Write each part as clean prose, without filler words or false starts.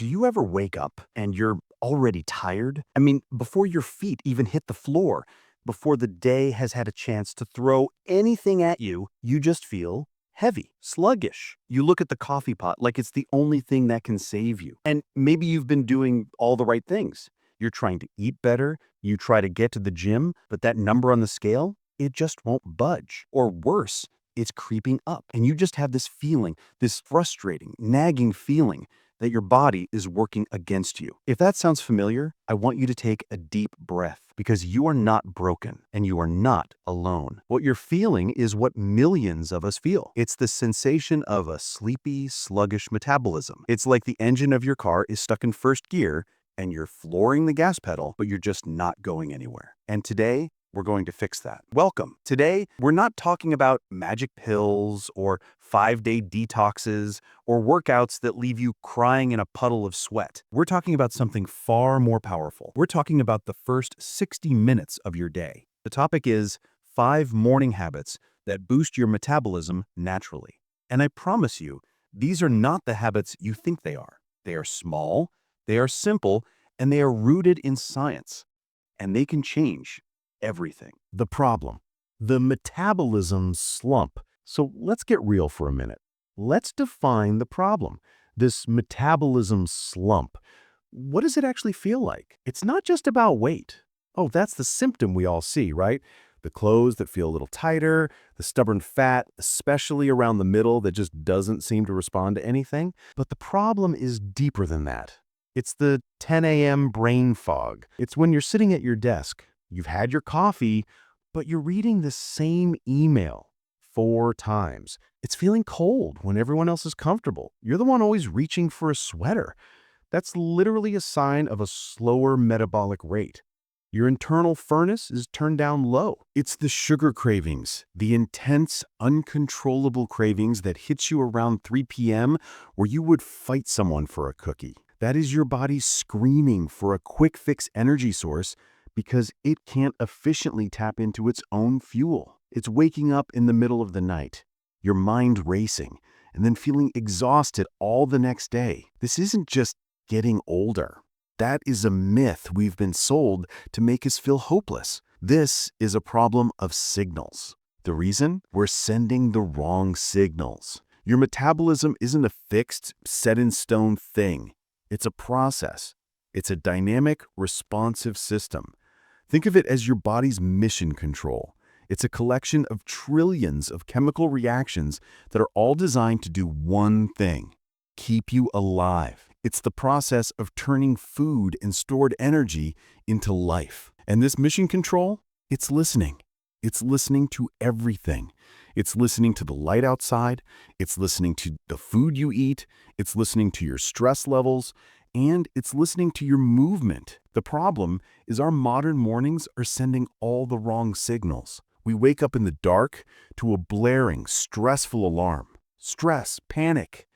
Do you ever wake up and you're already tired? I mean, before your feet even hit the floor, before the day has had a chance to throw anything at you, you just feel heavy, sluggish. You look at the coffee pot like it's the only thing that can save you. And maybe you've been doing all the right things. You're trying to eat better, you try to get to the gym, but that number on the scale, it just won't budge. Or worse, it's creeping up. And you just have this feeling, this frustrating, nagging feeling that your body is working against you. If that sounds familiar, I want you to take a deep breath because you are not broken and you are not alone. What you're feeling is what millions of us feel. It's the sensation of a sleepy, sluggish metabolism. It's like the engine of your car is stuck in first gear and you're flooring the gas pedal, but you're just not going anywhere. And today, we're going to fix that. Welcome. Today, we're not talking about magic pills or 5-day detoxes or workouts that leave you crying in a puddle of sweat. We're talking about something far more powerful. We're talking about the first 60 minutes of your day. The topic is 5 morning habits that boost your metabolism naturally. And I promise you, these are not the habits you think they are. They are small, they are simple, and they are rooted in science. And they can change everything. The problem, the metabolism slump. So let's get real for a minute. Let's define the problem. This metabolism slump. What does it actually feel like? It's not just about weight. Oh, that's the symptom we all see, right? The clothes that feel a little tighter, the stubborn fat, especially around the middle that just doesn't seem to respond to anything. But the problem is deeper than that. It's the 10 a.m. brain fog. It's when you're sitting at your desk. You've had your coffee, but you're reading the same email 4 times. It's feeling cold when everyone else is comfortable. You're the one always reaching for a sweater. That's literally a sign of a slower metabolic rate. Your internal furnace is turned down low. It's the sugar cravings, the intense, uncontrollable cravings that hits you around 3 p.m. where you would fight someone for a cookie. That is your body screaming for a quick fix energy source because it can't efficiently tap into its own fuel. It's waking up in the middle of the night, your mind racing, and then feeling exhausted all the next day. This isn't just getting older. That is a myth we've been sold to make us feel hopeless. This is a problem of signals. The reason? We're sending the wrong signals. Your metabolism isn't a fixed, set-in-stone thing. It's a process. It's a dynamic, responsive system. Think of it as your body's mission control. It's a collection of trillions of chemical reactions that are all designed to do one thing: keep you alive. It's the process of turning food and stored energy into life. And this mission control, it's listening. It's listening to everything. It's listening to the light outside. It's listening to the food you eat. It's listening to your stress levels. And it's listening to your movement. The problem is our modern mornings are sending all the wrong signals. We wake up in the dark to a blaring, stressful alarm. Stress, panic.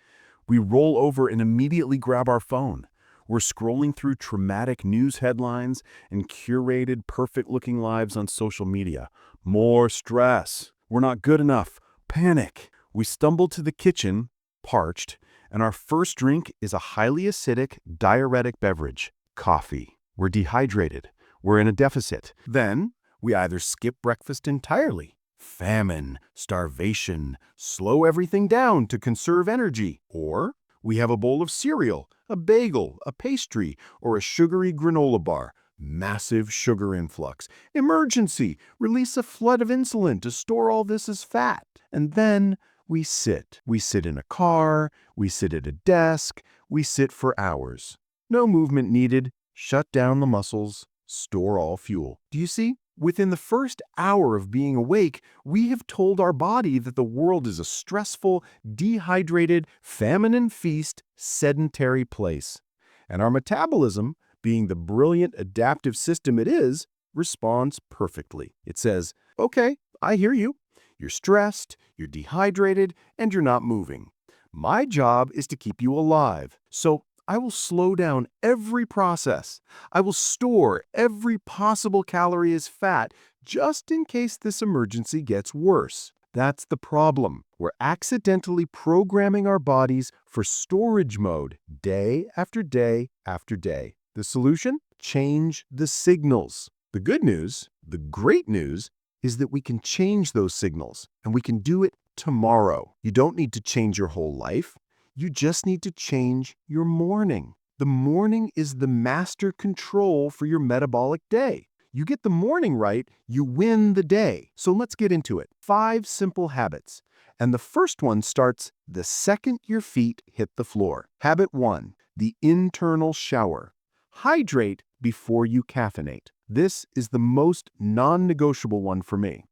We roll over and immediately grab our phone. We're scrolling through traumatic news headlines and curated, perfect-looking lives on social media. More stress. We're not good enough. Panic. We stumble to the kitchen, parched, and our first drink is a highly acidic, diuretic beverage, coffee. We're dehydrated. We're in a deficit. Then, we either skip breakfast entirely, famine, starvation, slow everything down to conserve energy, or we have a bowl of cereal, a bagel, a pastry, or a sugary granola bar. Massive sugar influx. Emergency! Release a flood of insulin to store all this as fat. And then we sit. We sit in a car, we sit at a desk, we sit for hours. No movement needed. Shut down the muscles, store all fuel. Do you see? Within the first hour of being awake, we have told our body that the world is a stressful, dehydrated, famine and feast, sedentary place. And our metabolism, being the brilliant adaptive system it is, responds perfectly. It says, okay, I hear you. You're stressed, you're dehydrated, and you're not moving. My job is to keep you alive. So I will slow down every process. I will store every possible calorie as fat just in case this emergency gets worse. That's the problem. We're accidentally programming our bodies for storage mode day after day after day. The solution? Change the signals. The good news, the great news, is that we can change those signals, and we can do it tomorrow. You don't need to change your whole life. You just need to change your morning. The morning is the master control for your metabolic day. You get the morning right, you win the day. So let's get into it. 5 simple habits. And the first one starts the second your feet hit the floor. Habit 1, the internal shower. Hydrate before you caffeinate. This is the most non-negotiable one for me.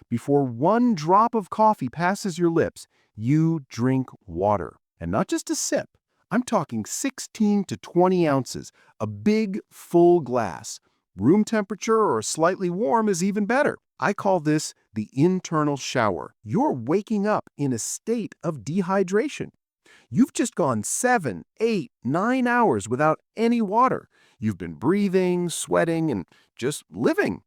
Before one drop of coffee passes your lips, you drink water. And not just a sip. I'm talking 16 to 20 ounces, a big, full glass. Room temperature or slightly warm is even better. I call this the internal shower. You're waking up in a state of dehydration. You've just gone 7, 8, 9 hours without any water. You've been breathing, sweating, and just living.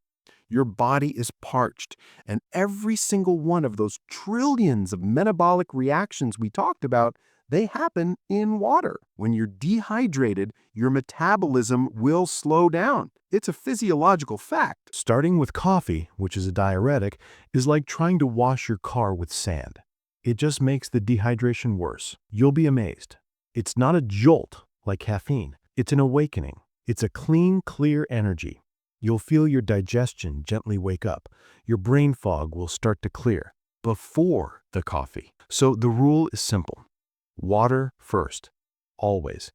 Your body is parched, and every single one of those trillions of metabolic reactions we talked about, they happen in water. When you're dehydrated, your metabolism will slow down. It's a physiological fact. Starting with coffee, which is a diuretic, is like trying to wash your car with sand. It just makes the dehydration worse. You'll be amazed. It's not a jolt like caffeine. It's an awakening. It's a clean, clear energy. You'll feel your digestion gently wake up. Your brain fog will start to clear before the coffee. So the rule is simple. Water first. Always.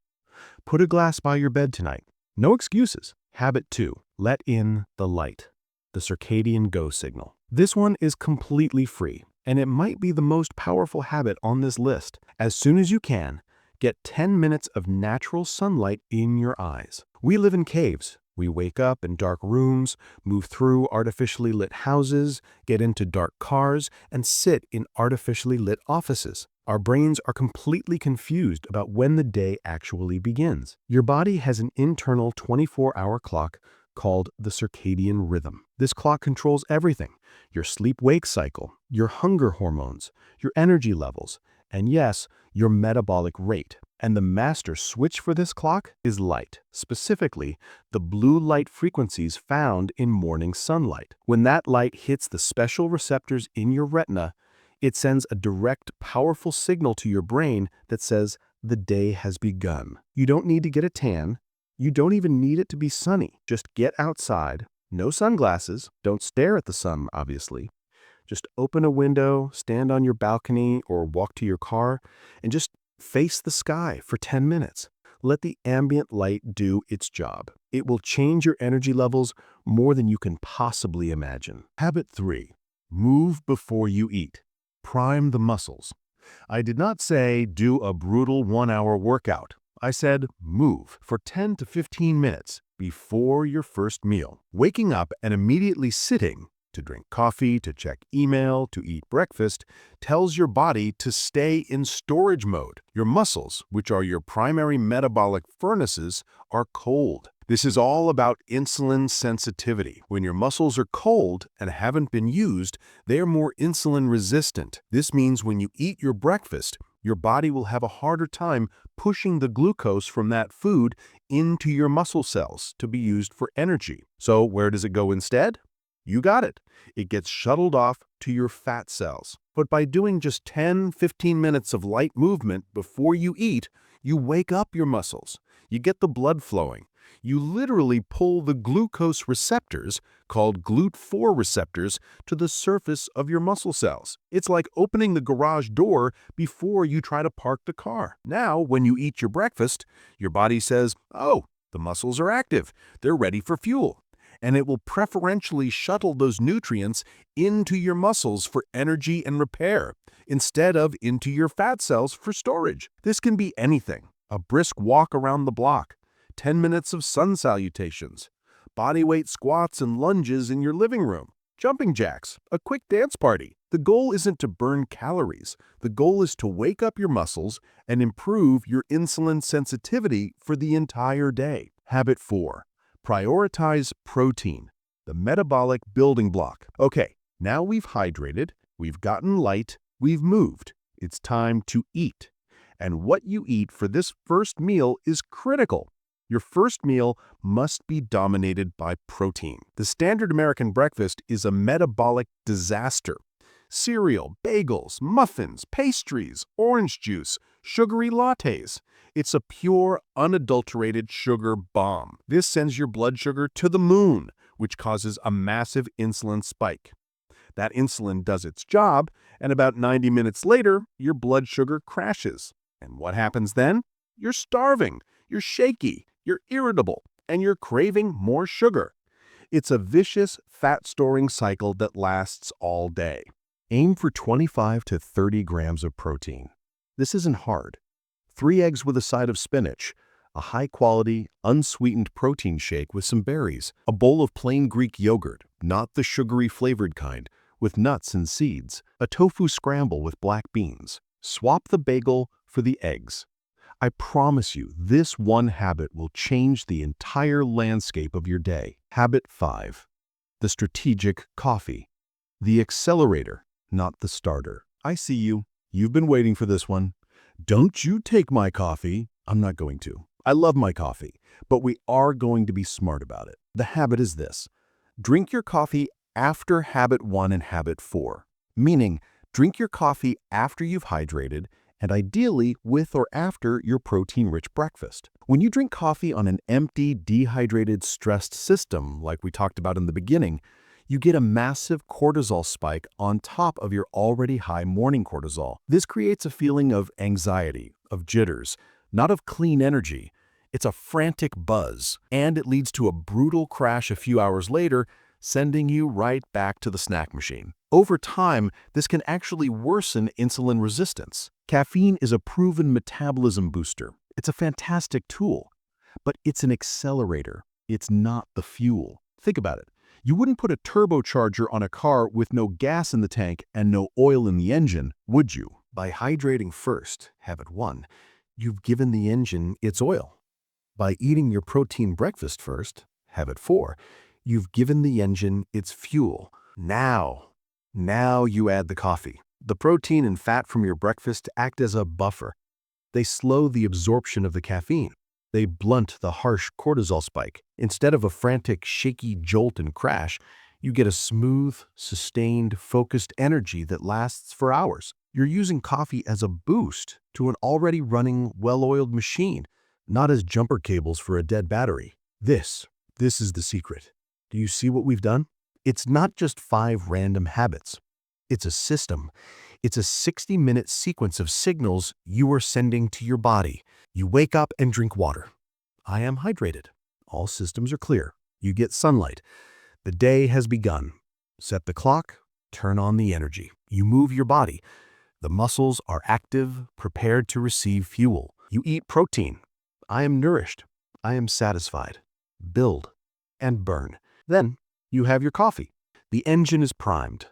Put a glass by your bed tonight. No excuses. Habit 2. Let in the light. The circadian go signal. This one is completely free, and it might be the most powerful habit on this list. As soon as you can, get 10 minutes of natural sunlight in your eyes. We live in caves. We wake up in dark rooms, move through artificially lit houses, get into dark cars, and sit in artificially lit offices. Our brains are completely confused about when the day actually begins. Your body has an internal 24-hour clock called the circadian rhythm. This clock controls everything: your sleep-wake cycle, your hunger hormones, your energy levels, and yes, your metabolic rate. And the master switch for this clock is light, specifically the blue light frequencies found in morning sunlight. When that light hits the special receptors in your retina, it sends a direct, powerful signal to your brain that says the day has begun. You don't need to get a tan. You don't even need it to be sunny. Just get outside. No sunglasses. Don't stare at the sun, obviously. Just open a window, stand on your balcony, or walk to your car, and just face the sky for 10 minutes. Let the ambient light do its job. It will change your energy levels more than you can possibly imagine. Habit 3. Move before you eat. Prime the muscles. I did not say do a brutal 1-hour workout. I said move for 10 to 15 minutes before your first meal. Waking up and immediately sitting to drink coffee, to check email, to eat breakfast, tells your body to stay in storage mode. Your muscles, which are your primary metabolic furnaces, are cold. This is all about insulin sensitivity. When your muscles are cold and haven't been used, they are more insulin resistant. This means when you eat your breakfast, your body will have a harder time pushing the glucose from that food into your muscle cells to be used for energy. So where does it go instead? You got it. It gets shuttled off to your fat cells. But by doing just 10-15 minutes of light movement before you eat, you wake up your muscles. You get the blood flowing. You literally pull the glucose receptors, called GLUT4 receptors, to the surface of your muscle cells. It's like opening the garage door before you try to park the car. Now, when you eat your breakfast, your body says, oh, the muscles are active. They're ready for fuel. And it will preferentially shuttle those nutrients into your muscles for energy and repair, instead of into your fat cells for storage. This can be anything: a brisk walk around the block, 10 minutes of sun salutations, bodyweight squats and lunges in your living room, jumping jacks, a quick dance party. The goal isn't to burn calories. The goal is to wake up your muscles and improve your insulin sensitivity for the entire day. Habit 4. Prioritize protein, the metabolic building block. Okay, now we've hydrated, We've gotten light, we've moved. It's time to eat. And what you eat for this first meal is critical. Your first meal must be dominated by protein. The standard American breakfast is a metabolic disaster. Cereal, bagels, muffins, pastries, orange juice, sugary lattes. It's a pure, unadulterated sugar bomb. This sends your blood sugar to the moon, which causes a massive insulin spike. That insulin does its job, and about 90 minutes later, your blood sugar crashes. And what happens then? You're starving, you're shaky, you're irritable, and you're craving more sugar. It's a vicious fat-storing cycle that lasts all day. Aim for 25 to 30 grams of protein. This isn't hard. 3 eggs with a side of spinach, a high-quality, unsweetened protein shake with some berries, a bowl of plain Greek yogurt, not the sugary flavored kind, with nuts and seeds, a tofu scramble with black beans. Swap the bagel for the eggs. I promise you, this one habit will change the entire landscape of your day. Habit 5. The strategic coffee. The accelerator, not the starter. I see you. You've been waiting for this one. Don't you take my coffee. I'm not going to. I love my coffee, but we are going to be smart about it. The habit is this. Drink your coffee after habit 1 and habit 4, meaning drink your coffee after you've hydrated and ideally with or after your protein-rich breakfast. When you drink coffee on an empty, dehydrated, stressed system, like we talked about in the beginning, you get a massive cortisol spike on top of your already high morning cortisol. This creates a feeling of anxiety, of jitters, not of clean energy. It's a frantic buzz, and it leads to a brutal crash a few hours later, sending you right back to the snack machine. Over time, this can actually worsen insulin resistance. Caffeine is a proven metabolism booster. It's a fantastic tool, but it's an accelerator. It's not the fuel. Think about it. You wouldn't put a turbocharger on a car with no gas in the tank and no oil in the engine, would you? By hydrating first, habit 1, you've given the engine its oil. By eating your protein breakfast first, habit 4, you've given the engine its fuel. Now you add the coffee. The protein and fat from your breakfast act as a buffer. They slow the absorption of the caffeine. They blunt the harsh cortisol spike. Instead of a frantic, shaky jolt and crash, you get a smooth, sustained, focused energy that lasts for hours. You're using coffee as a boost to an already running, well-oiled machine, not as jumper cables for a dead battery. This is the secret. Do you see what we've done? It's not just 5 random habits. It's a system. It's a 60-minute sequence of signals you are sending to your body. You wake up and drink water. I am hydrated. All systems are clear. You get sunlight. The day has begun. Set the clock, turn on the energy. You move your body. The muscles are active, prepared to receive fuel. You eat protein. I am nourished. I am satisfied. Build and burn. Then you have your coffee. The engine is primed.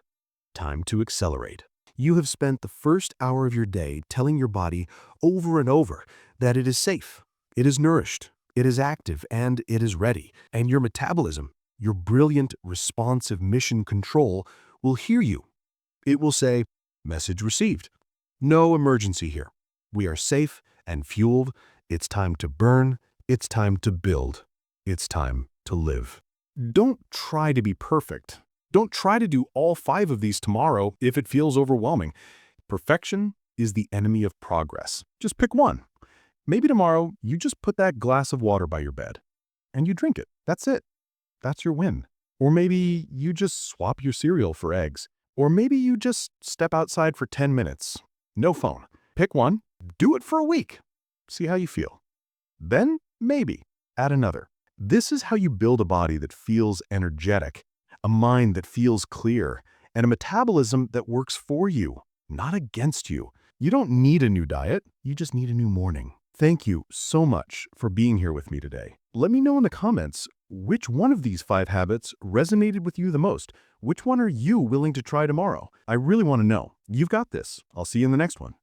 Time to accelerate. You have spent the first hour of your day telling your body over and over that it is safe, it is nourished, it is active, and it is ready. And your metabolism, your brilliant, responsive mission control, will hear you. It will say, "Message received. No emergency here. We are safe and fueled. It's time to burn. It's time to build. It's time to live." Don't try to be perfect. Don't try to do all 5 of these tomorrow if it feels overwhelming. Perfection is the enemy of progress. Just pick one. Maybe tomorrow you just put that glass of water by your bed and you drink it. That's it. That's your win. Or maybe you just swap your cereal for eggs. Or maybe you just step outside for 10 minutes. No phone. Pick one. Do it for a week. See how you feel. Then maybe add another. This is how you build a body that feels energetic, a mind that feels clear, and a metabolism that works for you, not against you. You don't need a new diet, you just need a new morning. Thank you so much for being here with me today. Let me know in the comments which one of these 5 habits resonated with you the most. Which one are you willing to try tomorrow? I really want to know. You've got this. I'll see you in the next one.